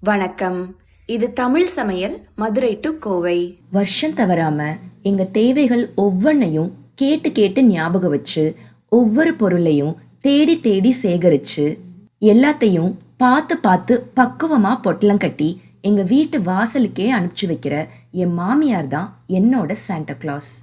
வணக்கம். இது தமிழ் சமையல் மதுரை டு கோவை. வருஷம் தவறாம எங்க தேவைகள் ஒவ்வொன்றையும் கேட்டு கேட்டு ஞாபகம் வச்சு ஒவ்வொரு பொருளையும் தேடி தேடி சேகரிச்சு எல்லாத்தையும் பார்த்து பார்த்து பக்குவமா பொட்டலம் கட்டி எங்க வீட்டு வாசலுக்கே அனுப்பிச்சு வைக்கிற என் மாமியார் தான் என்னோட சாண்டா கிளாஸ்.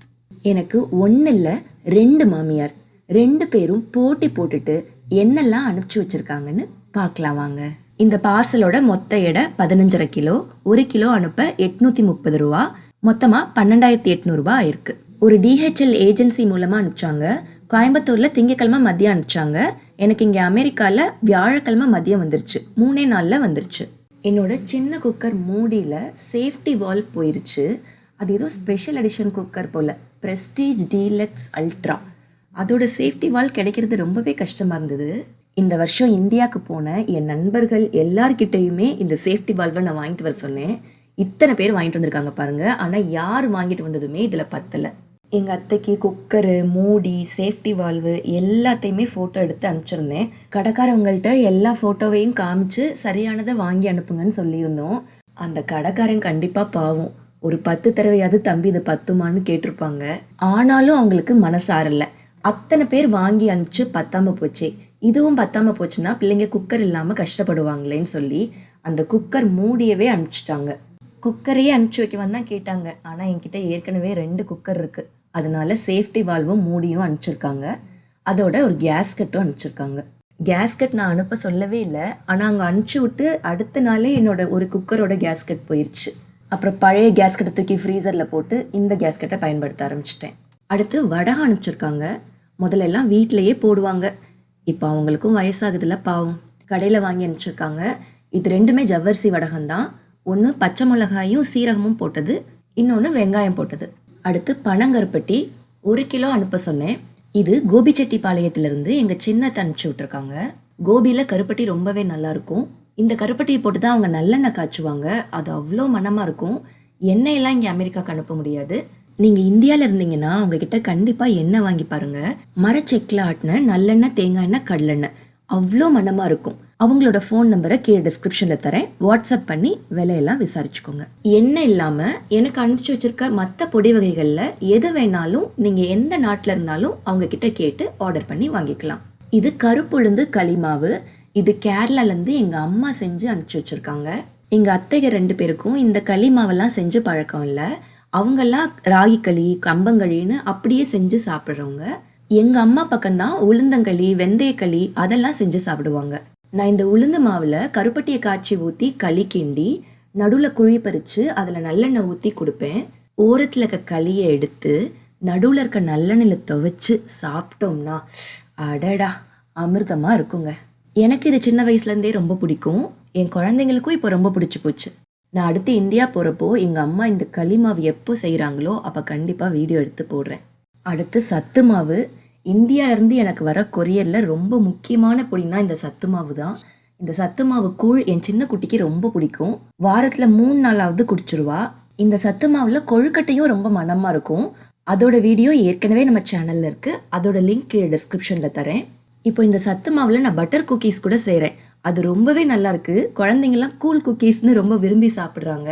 எனக்கு ஒன்னு இல்ல 2 மாமியார். 2 பேரும் போட்டி போட்டுட்டு என்னெல்லாம் அனுப்பிச்சு வச்சிருக்காங்கன்னு பார்க்கலாம் வாங்க. இந்த பார்சலோட மொத்த எடை 15.5 கிலோ. 1 கிலோ அனுப்ப 830 ரூபா. மொத்தமா 12,800 ரூபாய் ஆயிருக்கு. ஒரு DHL ஏஜென்சி மூலமா அனுப்பிச்சாங்க. கோயம்புத்தூர்ல திங்கக்கிழமை மதியம் அனுப்பிச்சாங்க. எனக்கு இங்க அமெரிக்கால வியாழக்கிழமை மதியம் வந்துருச்சு. 3 நாள்ல வந்துருச்சு. என்னோட சின்ன குக்கர் மூடியில சேஃப்டி வால் போயிருச்சு. அது ஏதோ ஸ்பெஷல் எடிஷன் குக்கர் போல, பிரஸ்டீஜ் டீலக்ஸ் அல்ட்ரா. அதோட சேஃப்டி வால் கிடைக்கிறது ரொம்பவே கஷ்டமா இருந்தது. இந்த வருஷம் இந்தியாவுக்கு போன என் நண்பர்கள் எல்லார்கிட்டையுமே இந்த சேஃப்டி வால்வை நான் வாங்கிட்டு வர சொன்னேன். இத்தனை பேர் வாங்கிட்டு வந்திருக்காங்க பாருங்க. ஆனால் யார் வாங்கிட்டு வந்ததுமே இதில் பத்தலை. எங்கள் அத்தைக்கு குக்கரு, மூடி, சேஃப்டி வால்வு எல்லாத்தையுமே ஃபோட்டோ எடுத்து அனுப்பிச்சிருந்தேன். கடைக்காரவங்கள்ட்ட எல்லா ஃபோட்டோவையும் காமிச்சு சரியானதை வாங்கி அனுப்புங்கன்னு சொல்லியிருந்தோம். அந்த கடைக்காரன் கண்டிப்பாக பாவம் ஒரு 10 தடவையாவது தம்பி இது பத்துமான்னு கேட்டிருப்பாங்க. ஆனாலும் அவங்களுக்கு மனசாரல. அத்தனை பேர் வாங்கி அனுப்பிச்சு பத்தாம போச்சே, இதுவும் பத்தாம போச்சுன்னா பிள்ளைங்க குக்கர் இல்லாமல் கஷ்டப்படுவாங்களேன்னு சொல்லி அந்த குக்கர் மூடியவே அனுப்பிச்சிட்டாங்க. குக்கரையே அனுப்பிச்சி வைக்க வந்தான் கேட்டாங்க. ஆனால் என்கிட்ட ஏற்கனவே 2 குக்கர் இருக்குது. அதனால சேஃப்டி வால்வும் மூடியும் அனுப்பிச்சிருக்காங்க. அதோட ஒரு கேஸ்கட்டும் அனுப்பிச்சிருக்காங்க. கேஸ்கட் நான் அனுப்ப சொல்லவே இல்லை. ஆனால் அங்கே அனுப்பிச்சி விட்டு அடுத்த நாளே என்னோட ஒரு குக்கரோட கேஸ்கட் போயிடுச்சு. அப்புறம் பழைய கேஸ்கட்டை தூக்கி ஃப்ரீசரில் போட்டு இந்த கேஸ்கட்டை பயன்படுத்த ஆரம்பிச்சிட்டேன். அடுத்து வடகம் அனுப்பிச்சிருக்காங்க. முதல்ல எல்லாம் வீட்டிலையே போடுவாங்க. இப்போ அவங்களுக்கும் வயசாகுதுல பாவம், கடையில் வாங்கி அனுப்பிச்சிருக்காங்க. இது 2மே ஜவ்வரிசி வடகம் தான். ஒன்று பச்சை மிளகாயும் சீரகமும் போட்டது, இன்னொன்று வெங்காயம் போட்டது. அடுத்து பனங்கருப்பட்டி 1 கிலோ அனுப்ப சொன்னேன். இது கோபிச்செட்டிப்பாளையத்திலிருந்து எங்கள் சின்னத்தை அனுப்பிச்சி விட்ருக்காங்க. கோபியில் கருப்பட்டி ரொம்பவே நல்லாயிருக்கும். இந்த கருப்பட்டியை போட்டு தான் அவங்க நல்லெண்ணெய் காய்ச்சுவாங்க. அது அவ்வளோ மனமாக இருக்கும். எண்ணெயெல்லாம் இங்கே அமெரிக்காவுக்கு அனுப்ப முடியாது. நீங்கள் இந்தியாவில் இருந்தீங்கன்னா அவங்கக்கிட்ட கண்டிப்பாக எண்ணெய் வாங்கி பாருங்கள். மரச்செக்கில் ஆட்டின நல்லெண்ணெய், தேங்காய் எண்ணெய், கடலெண்ணெய் அவ்வளோ மனமாக இருக்கும். அவங்களோட ஃபோன் நம்பரை கீழே டிஸ்கிரிப்ஷனில் தரேன். வாட்ஸ்அப் பண்ணி விலையெல்லாம் விசாரிச்சுக்கோங்க. எண்ணெய் இல்லாமல் எனக்கு அனுப்பிச்சி வச்சுருக்க மற்ற பொடி வகைகளில் எது வேணாலும் நீங்கள் எந்த நாட்டில் இருந்தாலும் அவங்கக்கிட்ட கேட்டு ஆர்டர் பண்ணி வாங்கிக்கலாம். இது கருப்புளுந்து களி மாவு. இது கேரளாலேருந்து எங்கள் அம்மா செஞ்சு அனுப்பிச்சி வச்சுருக்காங்க. எங்கள் அத்தைங்க 2 பேருக்கும் இந்த களி மாவெல்லாம் செஞ்சு பழக்கம் இல்லை. அவங்கெல்லாம் ராகி களி, கம்பங்களி அப்படியே செஞ்சு சாப்பிட்றவங்க. எங்கள் அம்மா பக்கம்தான் உளுந்தங்களி, வெந்தயக்களி அதெல்லாம் செஞ்சு சாப்பிடுவாங்க. நான் இந்த உளுந்து மாவில் கருப்பட்டியை காய்ச்சி ஊற்றி களி கிண்டி நடுவில் குழி பறித்து அதில் நல்லெண்ணெய் ஊற்றி கொடுப்பேன். ஓரத்தில் இருக்க களியை எடுத்து நடுவில் இருக்க நல்லெண்ணெயில் துவைச்சு சாப்பிட்டோம்னா அடடா அமிர்தமாக இருக்குங்க. எனக்கு இது சின்ன வயசுலேருந்தே ரொம்ப பிடிக்கும். என் குழந்தைங்களுக்கும் இப்போ ரொம்ப பிடிச்சி போச்சு. நான் அடுத்து இந்தியா போகிறப்போ எங்கள் அம்மா இந்த களி மாவு எப்போ செய்கிறாங்களோ அப்போ கண்டிப்பாக வீடியோ எடுத்து போடுறேன். அடுத்து சத்து மாவு. இந்தியாவிலேருந்து எனக்கு வர கொரியரில் ரொம்ப முக்கியமான பொடினா இந்த சத்து மாவு தான். இந்த சத்து மாவு கூழ் என் சின்ன குட்டிக்கு ரொம்ப பிடிக்கும். வாரத்தில் 3 நாளாவது குடிச்சிருவா. இந்த சத்து மாவில் கொழுக்கட்டையும் ரொம்ப மனமாக இருக்கும். அதோட வீடியோ ஏற்கனவே நம்ம சேனலில் இருக்குது. அதோட லிங்க் கீழே டிஸ்கிரிப்ஷனில் தரேன். இப்போ இந்த சத்து மாவில் நான் பட்டர் குக்கீஸ் கூட செய்கிறேன். அது ரொம்பவே நல்லா இருக்கு. குழந்தைங்கலாம் கூல் குக்கீஸ்னு ரொம்ப விரும்பி சாப்பிட்றாங்க.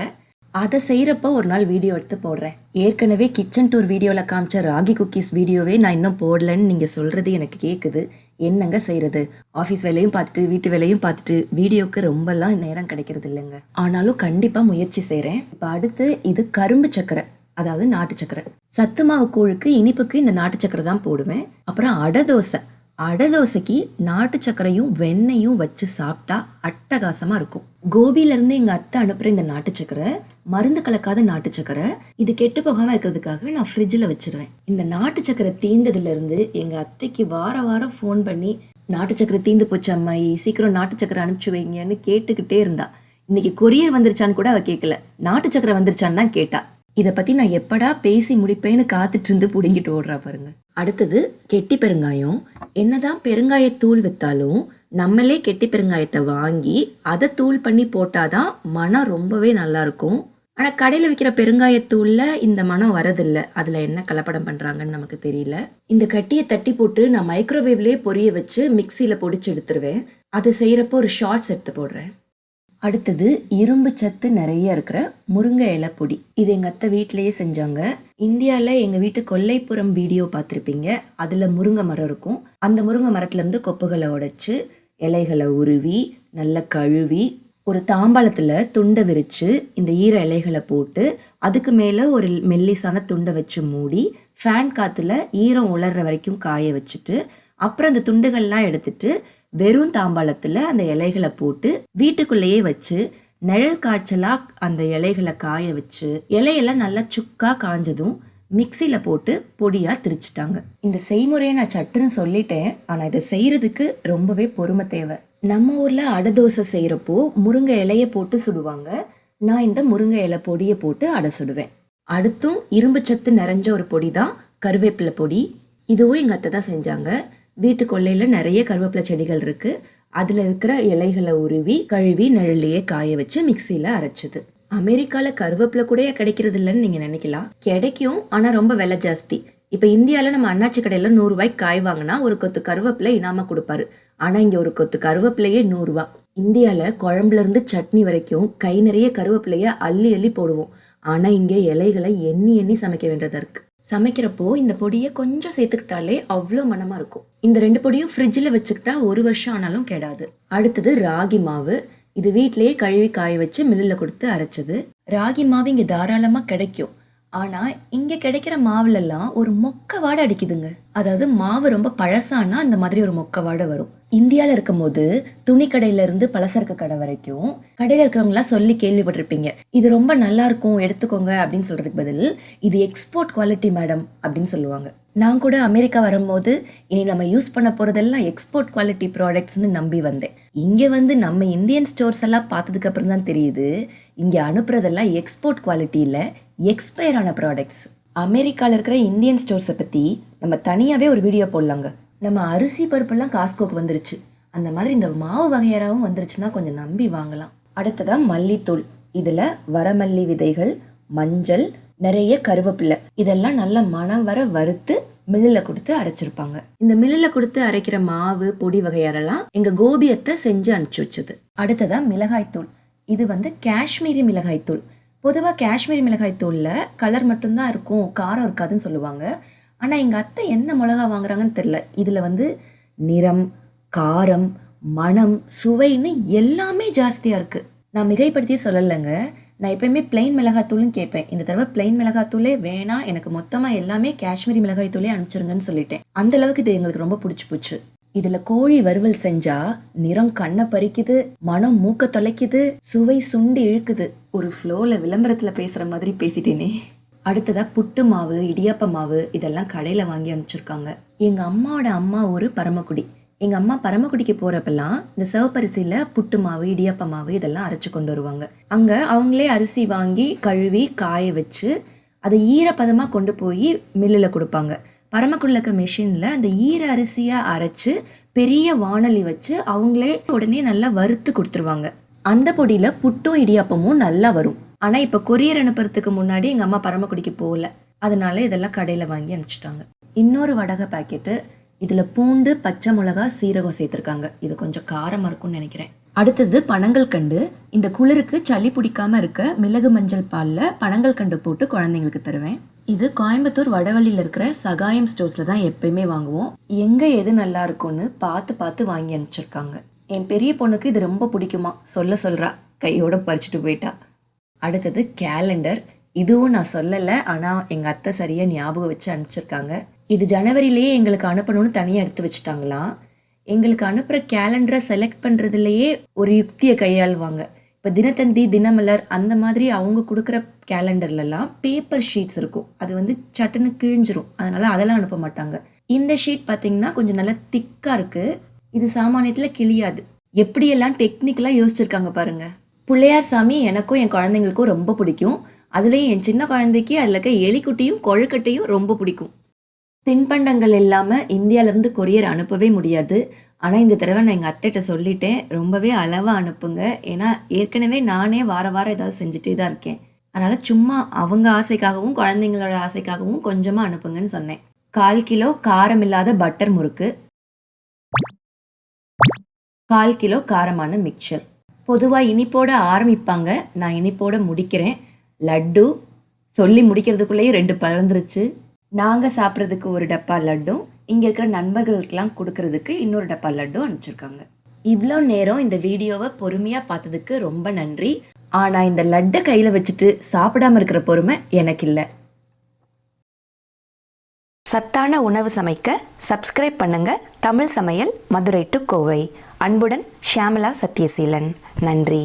அதை செய்கிறப்ப ஒரு நாள் வீடியோ எடுத்து போடுறேன். ஏற்கனவே கிச்சன் டூர் வீடியோவில் காமிச்ச ராகி குக்கீஸ் வீடியோவே நான் இன்னும் போடலன்னு நீங்கள் சொல்கிறது எனக்கு கேட்குது. என்னங்க செய்கிறது, ஆஃபீஸ் வேலையும் பார்த்துட்டு வீட்டு வேலையும் பார்த்துட்டு வீடியோவுக்கு ரொம்பலாம் நேரம் கிடைக்கிறது இல்லைங்க. ஆனாலும் கண்டிப்பாக முயற்சி செய்கிறேன். இப்போ அடுத்து இது கரும்பு சக்கரை, அதாவது நாட்டு சக்கரை. சத்து மாவு கூழுக்கு இனிப்புக்கு இந்த நாட்டு சக்கரை தான் போடுவேன். அப்புறம் அடை தோசைக்கு நாட்டு சக்கரையும் வெண்ணையும் வச்சு சாப்பிட்டா அட்டகாசமாக இருக்கும். கோபியிலேருந்து எங்கள் அத்தை அனுப்புகிற இந்த நாட்டு சக்கரை மருந்து கலக்காத நாட்டு சக்கரை. இது கெட்டு போகாமல் இருக்கிறதுக்காக நான் ஃப்ரிட்ஜில் வச்சிருவேன். இந்த நாட்டு சக்கரை தீந்ததுலேருந்து எங்கள் அத்தைக்கு வாரம் ஃபோன் பண்ணி நாட்டு சக்கரை தீந்து போச்சு அம்மாயி, சீக்கிரம் நாட்டு சக்கரை அனுப்பிச்சி வைங்கன்னு கேட்டுக்கிட்டே இருந்தா. இன்னைக்கு கொரியர் வந்துருச்சான்னு கூட அவள் கேட்கல, நாட்டு சக்கரை வந்துருச்சான்னு தான் கேட்டா. இதை பற்றி நான் எப்படா பேசி முடிப்பேன்னு காத்துட்டு இருந்து பிடுங்கிட்டு ஓடுறா பாருங்க. அடுத்தது கெட்டி பெருங்காயம். என்னதான் பெருங்காயத்தூள் விற்றாலும் நம்மளே கெட்டி பெருங்காயத்தை வாங்கி அதை தூள் பண்ணி போட்டாதான் மனம் ரொம்பவே நல்லா இருக்கும். ஆனால் கடையில் விற்கிற பெருங்காயத்தூளில் இந்த மனம் வரதில்லை. அதில் என்ன கலப்படம் பண்ணுறாங்கன்னு நமக்கு தெரியல. இந்த கட்டியை தட்டி போட்டு நான் மைக்ரோவேவ்லேயே பொரிய வச்சு மிக்சியில் பொடிச்சு எடுத்துருவேன். அதை செய்கிறப்போ ஒரு ஷார்ட்ஸ் எடுத்து போடுறேன். அடுத்தது இரும்பு சத்து நிறைய இருக்கிற முருங்கை இலை பொடி. இது எங்கள் அத்தை வீட்டிலேயே செஞ்சாங்க. இந்தியாவில் எங்கள் வீட்டு கொல்லைப்புறம் வீடியோ பார்த்துருப்பீங்க. அதில் முருங்கை மரம் இருக்கும். அந்த முருங்கை மரத்துலேருந்து கொப்புகளை உடைச்சு இலைகளை உருவி நல்லா கழுவி ஒரு தாம்பாளத்தில் துண்டை விரித்து இந்த ஈர இலைகளை போட்டு அதுக்கு மேலே ஒரு மெல்லிசான துண்டை வச்சு மூடி ஃபேன் காற்றுல ஈரம் உலர்ற வரைக்கும் காய வச்சுட்டு அப்புறம் அந்த துண்டுகள்லாம் எடுத்துட்டு வெறும் தாம்பாளத்தில் அந்த இலைகளை போட்டு வீட்டுக்குள்ளேயே வச்சு நிழல் காய்ச்சலா அந்த இலைகளை காய வச்சு இலையெல்லாம் நல்லா சுக்கா காஞ்சதும் மிக்சியில் போட்டு பொடியாக திரிச்சிட்டாங்க. இந்த செய்முறையை நான் சட்டுன்னு சொல்லிட்டேன், ஆனால் இதை செய்கிறதுக்கு ரொம்பவே பொறுமை தேவை. நம்ம ஊரில் அடை தோசை செய்கிறப்போ முருங்கை இலையை போட்டு சுடுவாங்க. நான் இந்த முருங்கை இலை பொடியை போட்டு அடை சுடுவேன். அடுத்தும் இரும்பு சத்து நிறைஞ்ச ஒரு பொடி தான் கருவேப்பிலை பொடி. இதுவும் எங்கள் அத்தை தான் செஞ்சாங்க. வீட்டு கொல்லையில் நிறைய கருவேப்பிலை செடிகள் இருக்குது. அதில் இருக்கிற இலைகளை உருவி கழுவி நிழல்லையே காய வச்சு மிக்சியில் அரைச்சது. அமெரிக்காவில் கருவேப்பிலை கூட கிடைக்கிறது இல்லைன்னு நீங்கள் நினைக்கலாம். கிடைக்கும், ஆனால் ரொம்ப விலை ஜாஸ்தி. இப்போ இந்தியாவில் நம்ம அண்ணாச்சி கடையில் 100 ரூபாய்க்கு காய் வாங்கினா ஒரு கொத்து கருவேப்பிலை இனாம கொடுப்பாரு. ஆனால் இங்கே ஒரு கொத்து கருவேப்பிலையே 100 ரூபா. இந்தியாவில் குழம்புலேருந்து சட்னி வரைக்கும் கை நிறைய கருவேப்பிலையை அள்ளி அள்ளி போடுவோம். ஆனால் இங்கே இலைகளை எண்ணி எண்ணி சமைக்க வேண்டியதாக இருக்குது. சமைக்கிறப்போ இந்த பொடியை கொஞ்சம் சேர்த்துக்கிட்டாலே அவ்வளோ மனமாக இருக்கும். இந்த 2 பொடியும் ஃப்ரிட்ஜில் வச்சுக்கிட்டா 1 வருஷம் ஆனாலும் கெடாது. அடுத்தது ராகி மாவு. இது வீட்டிலேயே கழுவி காய வச்சு மில்லில் கொடுத்து அரைச்சது. ராகி மாவு இங்கே தாராளமாக கிடைக்கும். ஆனால் இங்கே கிடைக்கிற மாவுலெல்லாம் ஒரு மொக்க வாடை அடிக்குதுங்க. அதாவது மாவு ரொம்ப பழசானா அந்த மாதிரி ஒரு மொக்க வாடை வரும். இந்தியாவில் இருக்கும் போது துணி கடையில இருந்து பலசரக்கு கடை வரைக்கும் கடையில் இருக்கிறவங்களாம் சொல்லி கேள்விப்பட்டிருப்பீங்க, இது ரொம்ப நல்லா இருக்கும் எடுத்துக்கோங்க அப்படின்னு சொல்றதுக்கு பதில் இது எக்ஸ்போர்ட் குவாலிட்டி மேடம் அப்படின்னு சொல்லுவாங்க. நான் கூட அமெரிக்கா வரும்போது இனி நம்ம யூஸ் பண்ண போறதெல்லாம் எக்ஸ்போர்ட் குவாலிட்டி ப்ராடக்ட்ஸ்னு நம்பி வந்தேன். இங்கே வந்து நம்ம இந்தியன் ஸ்டோர்ஸ் எல்லாம் பார்த்ததுக்கு அப்புறம் தான் தெரியுது இங்கே அனுப்புறதெல்லாம் எக்ஸ்போர்ட் குவாலிட்டியில் எக்ஸ்பயர் ஆன ப்ராடக்ட்ஸ். அமெரிக்காவில் இருக்கிற இந்தியன் ஸ்டோர்ஸை பற்றி நம்ம தனியாகவே ஒரு வீடியோ போடலாங்க. நம்ம அரிசி பருப்பெல்லாம் காஸ்கோக்கு வந்துருச்சு. அந்த மாதிரி இந்த மாவு வகையறாவும் வந்துருச்சுன்னா கொஞ்சம் நம்பி வாங்கலாம். அடுத்ததான் மல்லித்தூள். இதில் வரமல்லி விதைகள், மஞ்சள், நிறைய கருவேப்பிலை இதெல்லாம் நல்லா மணம் வர வறுத்து மில்லில் கொடுத்து அரைச்சிருப்பாங்க. இந்த மில்லில் கொடுத்து அரைக்கிற மாவு பொடி வகையாரெல்லாம் எங்கள் கோபியத்தை செஞ்சு அனுப்பிச்சி வச்சது. அடுத்ததான் மிளகாய்த்தூள். இது வந்து காஷ்மீரி மிளகாய்த்தூள். பொதுவாக காஷ்மீரி மிளகாய்த்தூளில் கலர் மட்டும்தான் இருக்கும், காரம் இருக்காதுன்னு சொல்லுவாங்க. ஆனால் எங்கள் அத்தை என்ன மிளகா வாங்குறாங்கன்னு தெரில. இதில் வந்து நிறம், காரம், மனம், சுவைன்னு எல்லாமே ஜாஸ்தியாக இருக்குது. நான் மிகைப்படுத்தி சொல்லலைங்க. நான் எப்பயுமே பிளெயின் மிளகாத்தூள்னு கேட்பேன். இந்த தடவை பிளெயின் மிளகாத்தூளே வேணாம், எனக்கு மொத்தமாக எல்லாமே காஷ்மீரி மிளகாய்த்தூளே அனுப்பிச்சிருங்கன்னு சொல்லிட்டேன். அந்த அளவுக்கு இது எங்களுக்கு ரொம்ப பிடிச்சி போச்சு. இதில் கோழி வறுவல் செஞ்சா நிறம் கண்ணை பறிக்குது, மனம் மூக்க தொலைக்குது, சுவை சுண்டி இழுக்குது. ஒரு ஃப்ளோவில் விளம்பரத்தில் பேசுகிற மாதிரி பேசிட்டேனே. அடுத்ததா புட்டு மாவு, இடியாப்ப மாவு இதெல்லாம் கடையில் வாங்கி அனுப்பிச்சிருக்காங்க. எங்கள் அம்மாவோட அம்மா ஊர் பரமக்குடி. எங்கள் அம்மா பரமக்குடிக்கு போகிறப்பெல்லாம் இந்த சிவப்பரிசியில் புட்டு மாவு, இடியாப்ப மாவு இதெல்லாம் அரைச்சி கொண்டு வருவாங்க. அங்கே அவங்களே அரிசி வாங்கி கழுவி காய வச்சு அதை ஈரப்பதமாக கொண்டு போய் மில்லில் கொடுப்பாங்க. பரமக்குடியில் இருக்க மிஷினில் அந்த ஈர அரிசியாக அரைச்சி பெரிய வாணலி வச்சு அவங்களே உடனே நல்லா வறுத்து கொடுத்துருவாங்க. அந்த பொடியில் புட்டும் இடியாப்பமும் நல்லா வரும். ஆனால் இப்போ கொரியர் அனுப்புறதுக்கு முன்னாடி எங்கள் அம்மா பரமக்குடிக்கு போகல, அதனால இதெல்லாம் கடையில் வாங்கி அனுப்பிச்சிட்டாங்க. இன்னொரு வடகை பாக்கெட்டு. இதில் பூண்டு, பச்சை மிளகா, சீரகம் சேர்த்துருக்காங்க. இது கொஞ்சம் காரமாக இருக்கும்னு நினைக்கிறேன். அடுத்தது பனங்கள் கண்டு. இந்த குளிருக்கு சளி பிடிக்காம இருக்க மிளகு மஞ்சள் பாலில் பனங்கள் கண்டு போட்டு குழந்தைங்களுக்கு தருவேன். இது கோயம்புத்தூர் வடவள்ளியில் இருக்கிற சகாயம் ஸ்டோர்ஸில் தான் எப்பயுமே வாங்குவோம். எங்கே எது நல்லா இருக்கும்னு பார்த்து பார்த்து வாங்கி அனுப்பிச்சிருக்காங்க. என் பெரிய பொண்ணுக்கு இது ரொம்ப பிடிக்குமா, சொல்கிறா, கையோட பறிச்சுட்டு போயிட்டா. அடுத்தது கேலண்டர். இதுவும் நான் சொல்லலை, ஆனால் எங்கள் அத்தை சரியாக ஞாபகம் வச்சு அனுப்பிச்சிருக்காங்க. இது ஜனவரியிலேயே எங்களுக்கு அனுப்பணும்னு தனியாக எடுத்து வச்சுட்டாங்களாம். எங்களுக்கு அனுப்புகிற கேலண்டரை செலக்ட் பண்ணுறதுலையே ஒரு யுக்தியை கையாளுவாங்க. இப்போ தினத்தந்தி, தினமலர் அந்த மாதிரி அவங்க கொடுக்குற கேலண்டர்லலாம் பேப்பர் ஷீட்ஸ் இருக்கும். அது வந்து சட்டுன்னு கிழிஞ்சிரும், அதனால் அதெல்லாம் அனுப்ப மாட்டாங்க. இந்த ஷீட் பார்த்திங்கன்னா கொஞ்சம் நல்லா திக்காக இருக்குது. இது சாமானியத்தில் கிழியாது. எப்படியெல்லாம் டெக்னிக்கலாக யோசிச்சிருக்காங்க பாருங்கள். பிள்ளையார் சாமி எனக்கும் என் குழந்தைங்களுக்கும் ரொம்ப பிடிக்கும். அதுலேயும் என் சின்ன குழந்தைக்கு அதில் இருக்க எலிக்குட்டியும் கொழுக்கட்டையும் ரொம்ப பிடிக்கும். தின்பண்டங்கள் இல்லாமல் இந்தியாவிலேருந்து கொரியர் அனுப்பவே முடியாது. ஆனால் இந்த தடவை நான் எங்கள் அத்தைகிட்ட சொல்லிட்டேன், ரொம்பவே அளவாக அனுப்புங்க. ஏன்னா ஏற்கனவே நானே வாரம் ஏதாவது செஞ்சுட்டே தான் இருக்கேன். அதனால் சும்மா அவங்க ஆசைக்காகவும் குழந்தைங்களோட ஆசைக்காகவும் கொஞ்சமாக அனுப்புங்கன்னு சொன்னேன். 1/4 கிலோ காரம் இல்லாத பட்டர் முறுக்கு, 1/4 கிலோ காரமான மிக்சர். பொதுவாக இனிப்போட ஆரம்பிப்பாங்க, நான் இனிப்போட முடிக்கிறேன். லட்டு சொல்லி முடிக்கிறதுக்குள்ளேயே 2 பறந்துருச்சு. நாங்கள் சாப்பிட்றதுக்கு ஒரு டப்பா லட்டும், இங்கே இருக்கிற நண்பர்களுக்கெல்லாம் கொடுக்கறதுக்கு இன்னொரு டப்பா லட்டும் அனுப்பிச்சிருக்காங்க. இவ்வளோ நேரம் இந்த வீடியோவை பொறுமையாக பார்த்ததுக்கு ரொம்ப நன்றி. ஆனால் இந்த லட்டை கையில் வச்சுட்டு சாப்பிடாம இருக்கிற பொறுமை எனக்கு இல்லை. சத்தான உணவு சமைக்க சப்ஸ்கிரைப் பண்ணுங்க தமிழ் சமையல் மதுரை டு கோவை. அன்புடன் ஷியாமலா சத்யசீலன். நன்றி.